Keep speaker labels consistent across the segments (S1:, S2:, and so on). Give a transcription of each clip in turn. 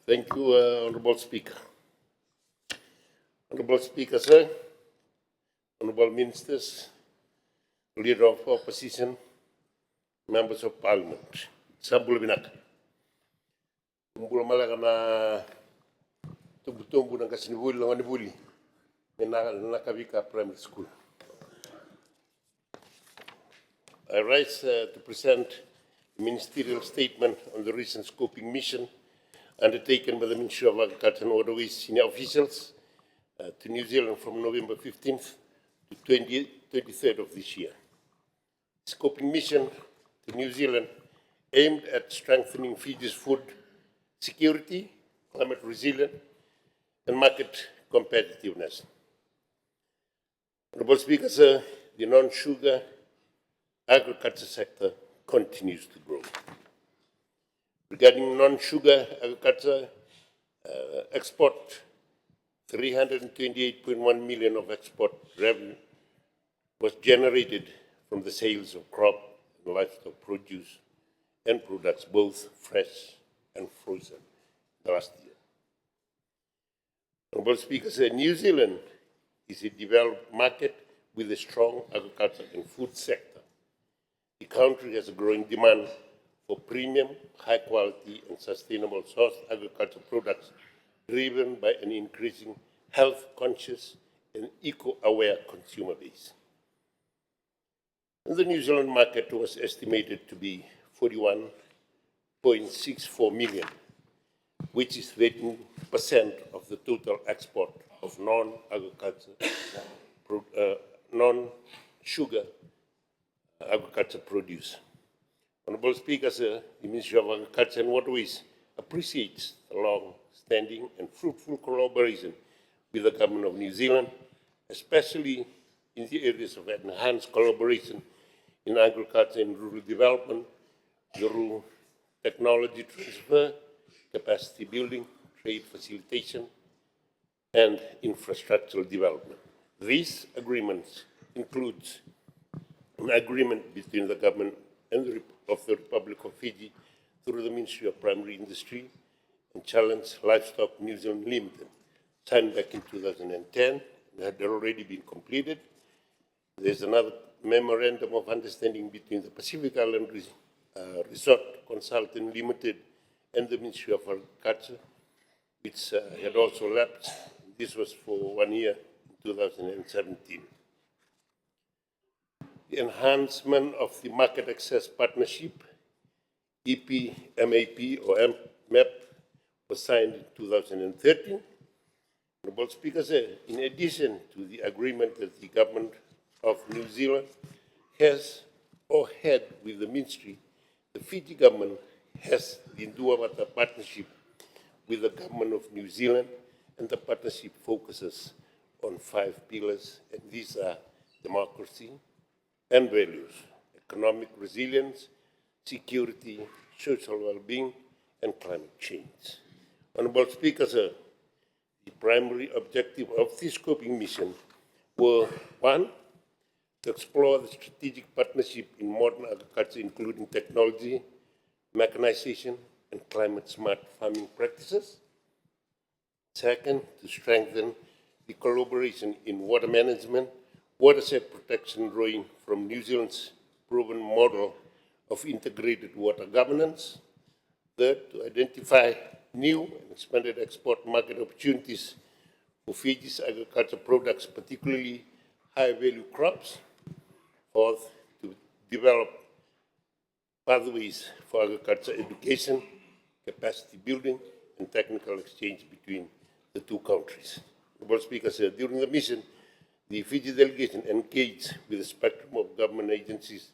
S1: Thank you, Honorable Speaker. Honorable Speaker, sir, Honorable Ministers, Leader of Opposition, Members of Parliament, Sambul Binak. Umbul malaga na tumbu ng kasinibuli ng anibuli na nakabika primary school. I rise to present a ministerial statement on the recent scoping mission undertaken by the Ministry of Agriculture and Waterways senior officials to New Zealand from November 15th to 23rd of this year. The scoping mission to New Zealand aimed at strengthening Fiji's food security, climate resilience, and market competitiveness. Honorable Speaker, sir, the non-sugar agriculture sector continues to grow. Regarding non-sugar agriculture export, 328.1 million of export revenue was generated from the sales of crop and livestock produce and products, both fresh and frozen, last year. Honorable Speaker said New Zealand is a developed market with a strong agriculture and food sector. The country has a growing demand for premium, high quality and sustainable sourced agricultural products driven by an increasing health conscious and eco-aware consumer base. And the New Zealand market was estimated to be 41.64 million, which is 13% of the total export of non-sugar agriculture produce. Honorable Speaker, the Ministry of Agriculture and Waterways appreciates the long-standing and fruitful collaboration with the Government of New Zealand, especially in the areas of enhanced collaboration in agriculture and rural development, through technology transfer, capacity building, trade facilitation, and infrastructural development. These agreements include an agreement between the government and of the Republic of Fiji through the Ministry of Primary Industry and Challenge Livestock New Zealand Limited, signed back in 2010, and had already been completed. There's another memorandum of understanding between the Pacific Island Resort Consultant Limited and the Ministry of Agriculture, which had also lapsed. This was for 1 year in 2017. The enhancement of the Market Access Partnership, EPMAP or MAP, was signed in 2013. Honorable Speaker said, in addition to the agreement that the Government of New Zealand has or had with the Ministry, the Fiji government has the Nduawata partnership with the Government of New Zealand, and the partnership focuses on 5 pillars, and these are democracy and values, economic resilience, security, social well-being, and climate change. Honorable Speaker, sir, the primary objective of this scoping mission were, 1, to explore the strategic partnership in modern agriculture, including technology, mechanization, and climate-smart farming practices. Second, to strengthen the collaboration in water management, watershed protection drawing from New Zealand's proven model of integrated water governance. Third, to identify new and expanded export market opportunities for Fiji's agricultural products, particularly high-value crops. Fourth, to develop pathways for agriculture education, capacity building, and technical exchange between the two countries. Honorable Speaker said, during the mission, the Fiji delegation engaged with a spectrum of government agencies,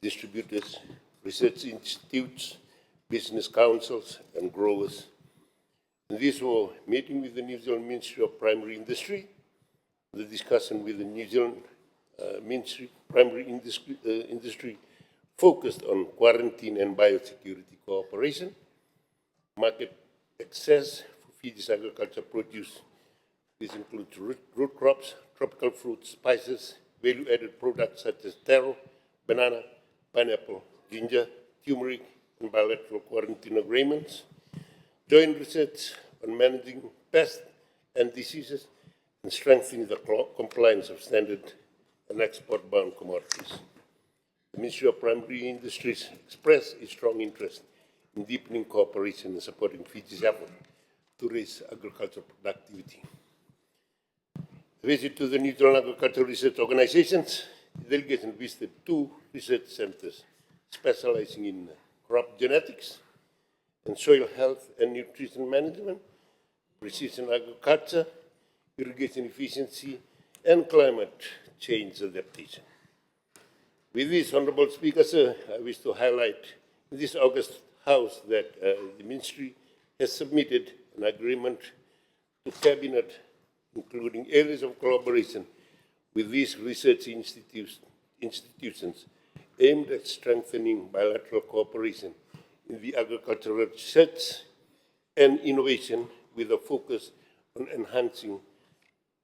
S1: distributors, research institutes, business councils, and growers. And these were meeting with the New Zealand Ministry of Primary Industry, the discussion with the New Zealand Ministry of Primary Industry focused on quarantine and biosecurity cooperation, market access for Fiji's agriculture produce. This includes root crops, tropical fruits, spices, value-added products such as taro, banana, pineapple, ginger, turmeric, and bilateral quarantine agreements. joint research on managing pests and diseases, and strengthening the compliance of standard and export-bound commodities. The Ministry of Primary Industries expressed its strong interest in deepening cooperation and supporting Fiji's effort to raise agricultural productivity. A visit to the New Zealand Agricultural Research Organizations, the delegation visited 2 research centers specializing in crop genetics and soil health and nutrition management, precision agriculture, irrigation efficiency, and climate change adaptation. With this, Honourable Speaker, sir, I wish to highlight in this August House that the Ministry has submitted an agreement to Cabinet, including areas of collaboration with these research institutions aimed at strengthening bilateral cooperation in the agricultural research and innovation with a focus on enhancing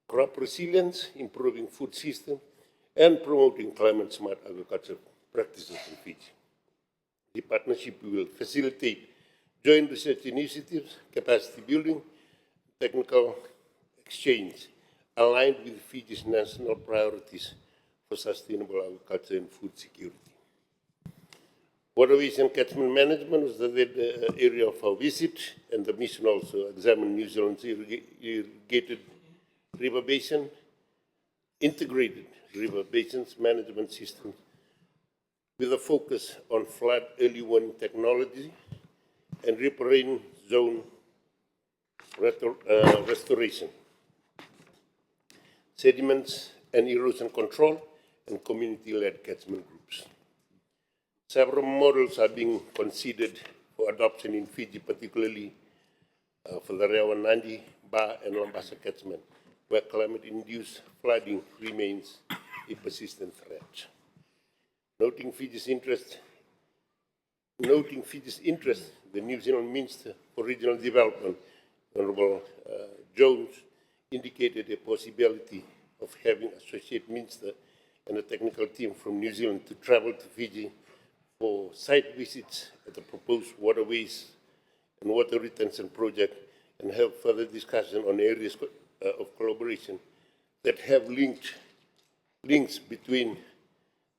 S1: crop resilience, improving food systems, and promoting climate-smart agriculture practices in Fiji. The partnership will facilitate joint research initiatives, capacity building, technical exchange, aligned with Fiji's national priorities for sustainable agriculture and food security. Waterways and catchment management was the area of our visit, and the mission also examined New Zealand's irrigated river basin, integrated river basins management system with a focus on flood early warning technology and riparian zone restoration, sediments and erosion control, and community-led catchment groups. Several models are being considered for adoption in Fiji, particularly for the Rewanandi, Ba, and Lambasa catchment, where climate-induced flooding remains a persistent threat. Noting Fiji's interest, the New Zealand Minister for Regional Development, Honourable Jones, indicated a possibility of having Associate Minister and a technical team from New Zealand to travel to Fiji for site visits at the proposed waterways and water retention project and have further discussion on areas of collaboration that have links between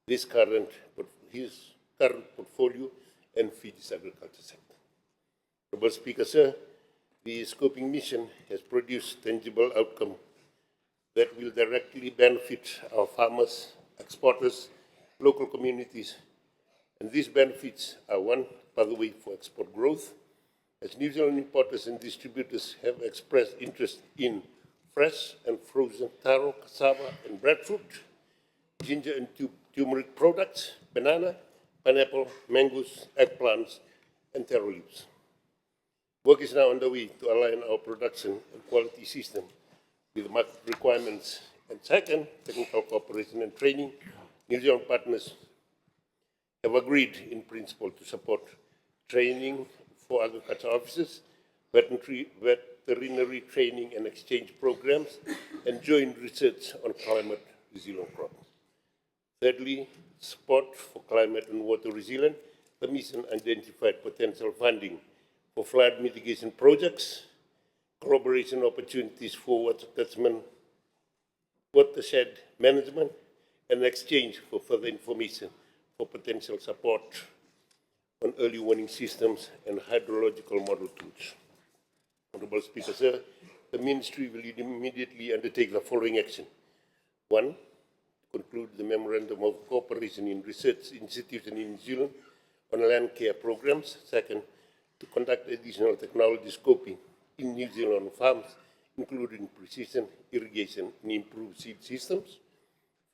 S1: his current portfolio and Fiji's agriculture sector. Honourable Speaker, sir, the scoping mission has produced tangible outcome that will directly benefit our farmers, exporters, local communities, and these benefits are: 1, pathway for export growth, as New Zealand importers and distributors have expressed interest in fresh and frozen taro, cassava, and breadfruit, ginger and turmeric products, banana, pineapple, mangoes, eggplants, and taro leaves. Work is now underway to align our production and quality system with market requirements. And second, technical cooperation and training. New Zealand partners have agreed in principle to support training for agriculture officers, veterinary training and exchange programs, and joint research on climate resilient crops. Thirdly, support for climate and water resilience. The mission identified potential funding for flood mitigation projects, collaboration opportunities for water catchment, watershed management, and exchange for further information for potential support on early warning systems and hydrological model tools. Honourable Speaker, sir, the Ministry will immediately undertake the following action. 1, conclude the Memorandum of Cooperation in Research Institution in New Zealand on land care programs. 2nd, to conduct additional technology scoping in New Zealand farms, including precision irrigation and improved seed systems.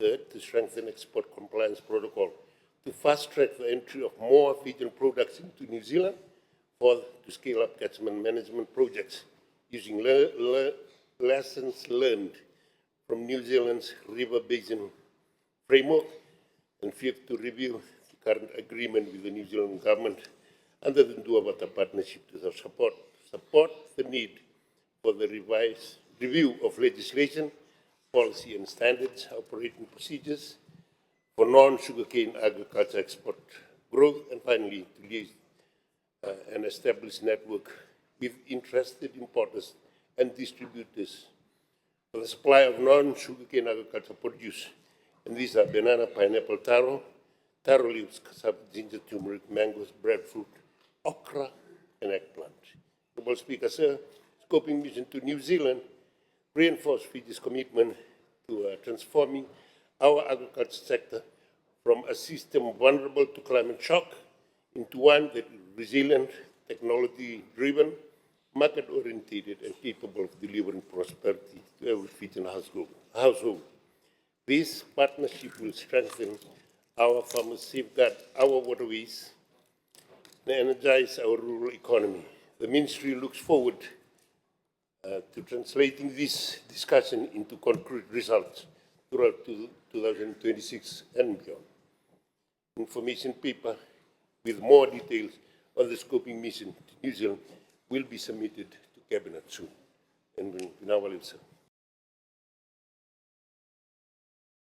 S1: 3rd, to strengthen export compliance protocol to fast-track the entry of more Fijian products into New Zealand. 4th, to scale up catchment management projects using lessons learned from New Zealand's river basin framework. And 5th, to review the current agreement with the New Zealand government under the Duabata partnership to support the need for the revised review of legislation, policy and standards, operating procedures for non-sugarcane agriculture export growth, and finally, to liaise and establish network with interested importers and distributors for the supply of non-sugarcane agricultural produce. And these are banana, pineapple, taro leaves, cassava, ginger, turmeric, mangoes, breadfruit, okra, and eggplant. Honourable Speaker, sir, scoping mission to New Zealand reinforced Fiji's commitment to transforming our agriculture sector from a system vulnerable to climate shock into one that is resilient, technology-driven, market-oriented, and capable of delivering prosperity to every Fijian household. This partnership will strengthen our farmers, safeguard our waterways, and energize our rural economy. The Ministry looks forward to translating this discussion into concrete results throughout 2026 and beyond. Information paper with more details on the scoping mission to New Zealand will be submitted to Cabinet soon. And we now will answer.